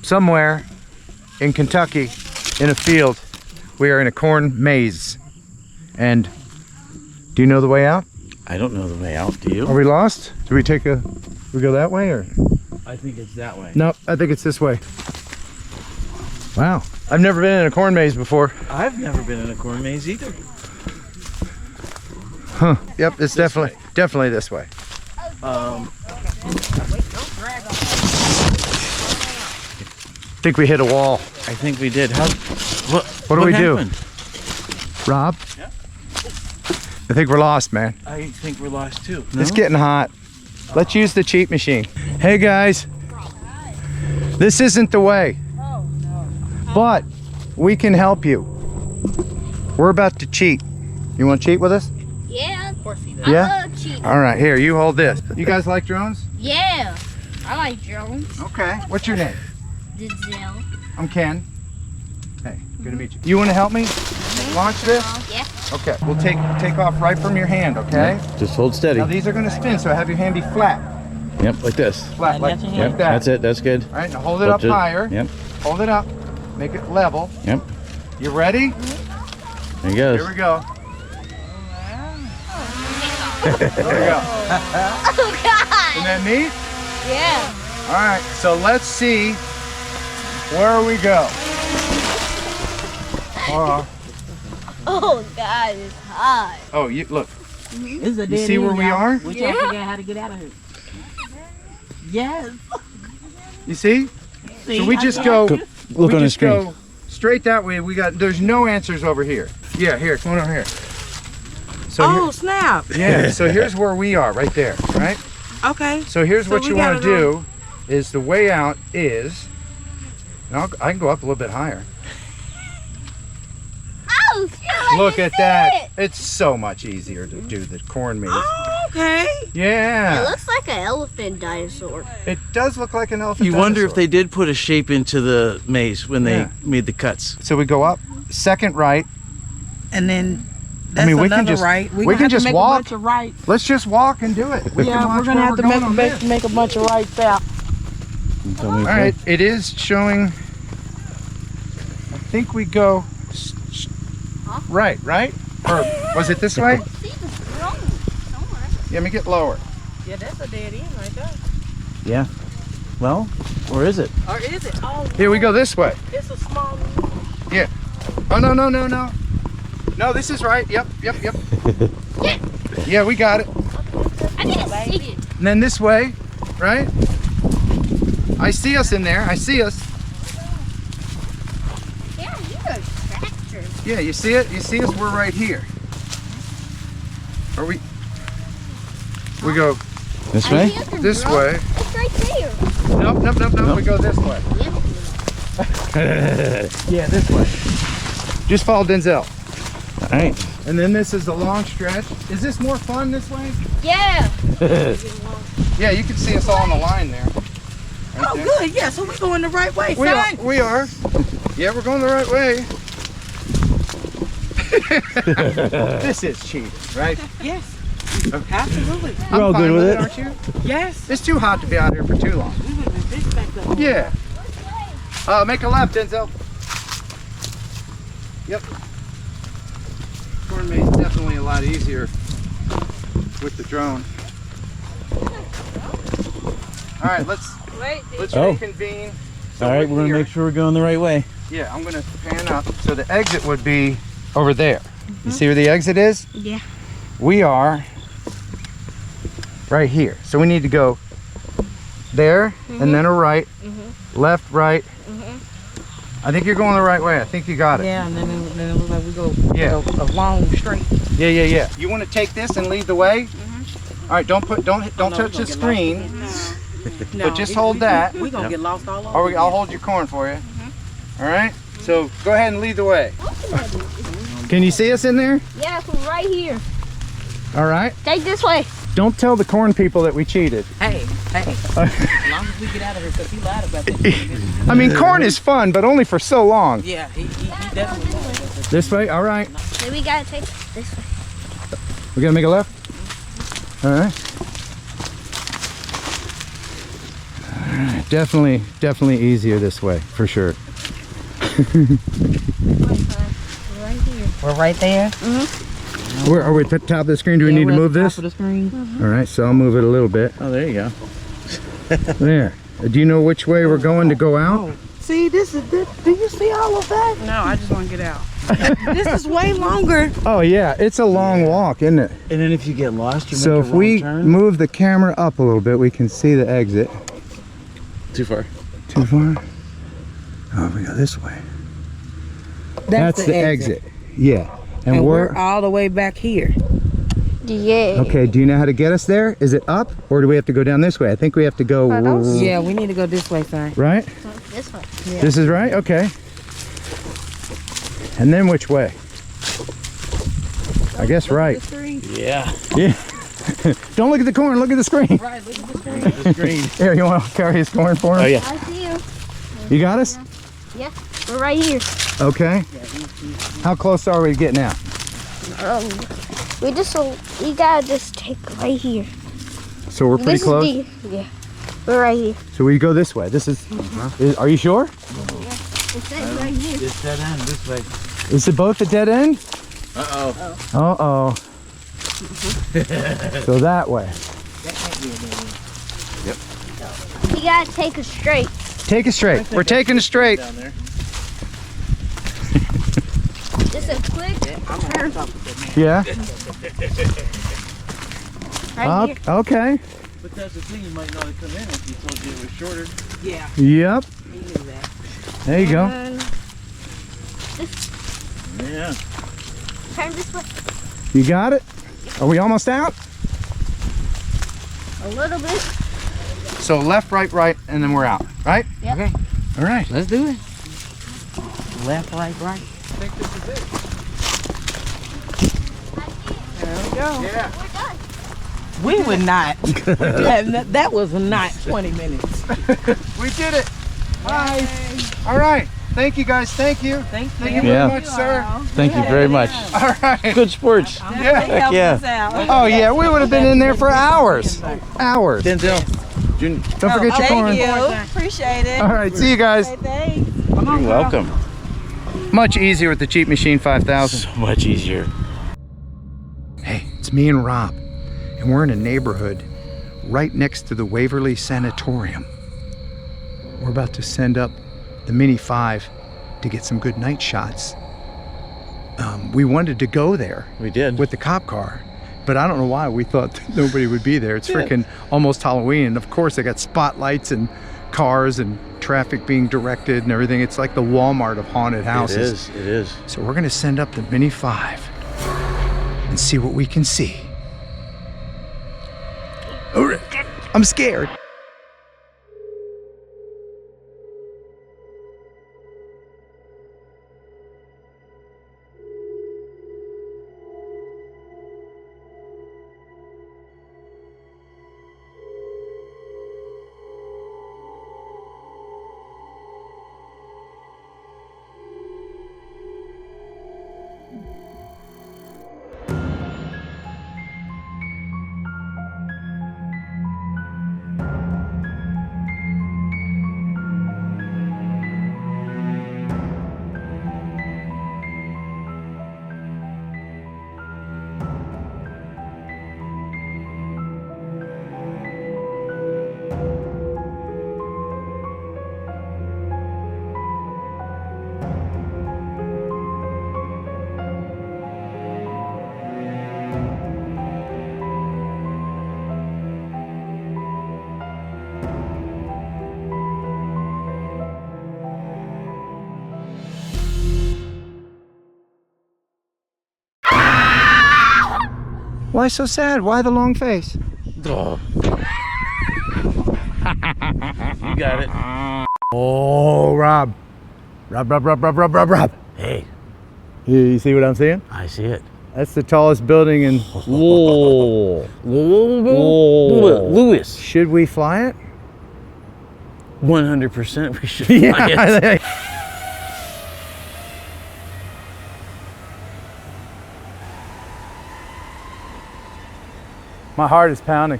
somewhere in Kentucky in a field. We are in a corn maze. And do you know the way out? I don't know the way out, do you? Are we lost? Do we go that way or? I think it's that way. No, I think it's this way. Wow, I've never been in a corn maze before. I've never been in a corn maze either. Huh, yep, it's definitely this way. Um, I think we hit a wall. I think we did. What do we happened? do? Rob? Yeah. I think we're lost, man. I think we're lost too. No? It's getting hot. Let's use the cheat machine. Hey guys, this isn't the way, but we can help you. We're about to cheat. You want to cheat with us? Yeah, of course he does. Yeah? I love cheating. All right, here, you hold this. You guys like drones? Yeah, I like drones. Okay. What's your name? Denzel. I'm Ken. Hey, good to meet you. You want to help me launch this? Yeah. Okay, we'll take off right from your hand, okay? Yeah, just hold steady. Now these are going to spin, so have your hand be flat. Yep, like this. Flat, like Yep, that. that's it. That's good. All right, now hold it up higher. Yep. Hold it up. Make it level. Yep. You ready? There he goes. Here we go. There we go. Oh, God. Isn't that neat? Yeah. All right, so let's see where we go. Oh, God, it's hot. Oh, you look. This is a You dead see where end, we y'all. are? We trying to figure out how to get out of here. Yes. You see? See, So we just go. Look we on the just screen. go straight that way. There's no answers over here. Yeah, here, come on over here. So Oh, snap. yeah, so here's where we are, right there, right? Okay. So here's So what we you want to gotta do is the way out is, and I can go up a little bit higher. Oh, shit, Look I at can that. see it. It's so much easier to do the corn maze. Oh, okay. It Yeah. looks like an elephant dinosaur. It does look like an elephant You wonder if dinosaur. they did put a shape into the maze when they Yeah. made the cuts. So we go up, second right. And then that's we another can just right. we gonna can have to just make walk. A bunch of right. Let's just walk and do it. We can Yeah, watch we're gonna where have to going on this. make a bunch of rights out. Tell me All right, it is showing. I think we go right, or was it this way? I see the drone somewhere. Yeah, let me get lower. Yeah, that's a dead end right there. Yeah. Well, or is it? Or is it? Oh, Here we go this way. it's a small. Yeah. Oh no. No, this is right. Yep. Yeah, we got it. I didn't see it. And then this way, right? I see us in there. I see us. Yeah, you're a tractor. Yeah, you see it? You see us? We're right here. Are we? We go This I way? hear the this drone. way. It's right there. Nope. We go this way. Yeah, this way. Just follow Denzel. All right. And then this is the long stretch. Is this more fun this way? Yeah. Yeah, you can see us all on the line there. Right Oh, there. good. Yeah, so we're going the right way, We son. are. We are. Yeah, we're going the right way. This is cheating, right? Yes. Absolutely. We're all I'm fine good with it. aren't you? Yes. It's too hot to be out here for too long. We would have been fixed back there. Yeah. Make a left, Denzel. Yep. Corn maze is definitely a lot easier with the drone. All right, let's Oh. reconvene. So All right, we're gonna here. make sure we're going the right way. Yeah, I'm gonna pan up. So the exit would be over there. You see where the exit is? Yeah. We are right here. So we need to go there and then a right, left, right. I think you're going the right way. I think you got it. Yeah, and then it looks like we go Yeah. a long straight. Yeah. You want to take this and lead the way? All right, don't touch the screen, but just hold that. We're going to get lost all over. Or I'll hold your corn for you. All right. So go ahead and lead the way. Can you see us in there? Yeah, from right here. All right. Take this way. Don't tell the corn people that we cheated. Hey. As long as we get out of here, because he lied about that. I mean, corn is fun, but only for so long. Yeah, he definitely lied about that. This way. All right. Then we gotta take this way. We're gonna make a left. All right. All Definitely easier this way, for sure. Right here. We're right there. Where are we at the top of the screen? Do we need to move this? Top of the screen. All right, so I'll move it a little bit. Oh, there you go. There. Do you know which way we're going to go out? See, this is this. Do you see all of that? No, I just want to get out. This is way longer. Oh yeah, it's a long walk, isn't it? And then if you get lost, you So make a if wrong we turn. move the camera up a little bit, we can see the exit. Too far. Too far? Oh, we go this way. That's the exit. Yeah. And we're all the way back here. Yeah. Okay, do you know how to get us there? Is it up or do we have to go down this way? I think we have to go Yeah, we need to go this way, son. right? This one. Yeah. This is right? Okay. And then which way? I guess right. Yeah. Yeah. Don't look at the corn, look at the screen. Right, look at the screen. The screen. Here, you want to carry his corn for him? Oh, yeah. I see you. You got us? Yeah. We're right here. Okay. How close are we to getting out? We gotta just take right here. So we're pretty This is close? yeah. We're right here. So we go this way. This is, are you sure? It says right here. It's that end this way. Is it both a dead end? Uh-oh. Uh-oh. So that way. You gotta take it straight. Take it straight. We're taking it straight. Down there. Just a quick turn. Yeah? Right here. Okay. But that's the thing, you might not have come in if you told you it was shorter. Yeah, Yep. he knew that. There you go. Yeah. Turn this way. You got it? Are we almost out? A little bit. So left, right, and then we're out, right? Yep. Okay, All right. let's do it. Left, right, right. There we go. Yeah. We're done. We would not. that was not 20 minutes. We did it. Bye. All right. Thank you guys. Thank you. Thank Thank you. you very Yeah. much, sir. Thank you very much. All right. Good sports. Yeah. Heck yeah. Oh yeah, we would have been in there for hours. Hours. Denzel. Junior. Don't forget your corn. Appreciate it. All right. See you guys. Thanks. You're welcome. Much easier with the Cheap Machine 5000. So much easier. Hey, it's me and Rob, and we're in a neighborhood right next to the Waverly Sanatorium. We're about to send up the Mini 5 to get some good night shots. We wanted to go there We did. with the cop car, but I don't know why we thought that nobody would be there. It's freaking almost Halloween, and of course they got spotlights and cars and traffic being directed and everything. It's like the Walmart of haunted houses. It is. So we're gonna send up the Mini 5 and see what we can see. All right. I'm scared. Why so sad? Why the long face? Oh. You got it. Oh, Rob. Rob. Hey, You see what I'm saying? I see it. That's the tallest building in... Whoa. Lewis. Should we fly it? 100% we should fly it. My heart is pounding.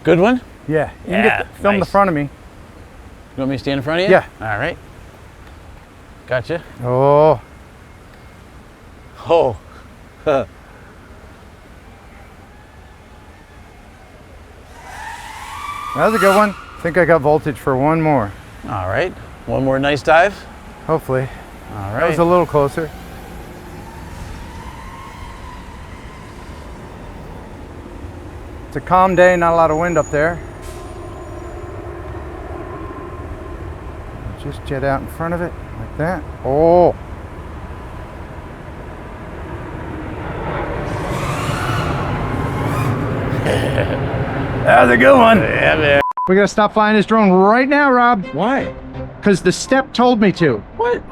Good one? Yeah. You can Yeah, film the nice. front of me. You want me to stand in front of you? Yeah. All right. Gotcha. Oh. Oh. That was a good one. I think I got voltage for one more. All right. One more nice dive. Hopefully. All That was right. a little closer. It's a calm day, not a lot of wind up there. Just jet out in front of it like that. Oh. That was a good one. Yeah, man. We gotta stop flying this drone right now, Rob. Why? Because the step told me to. What?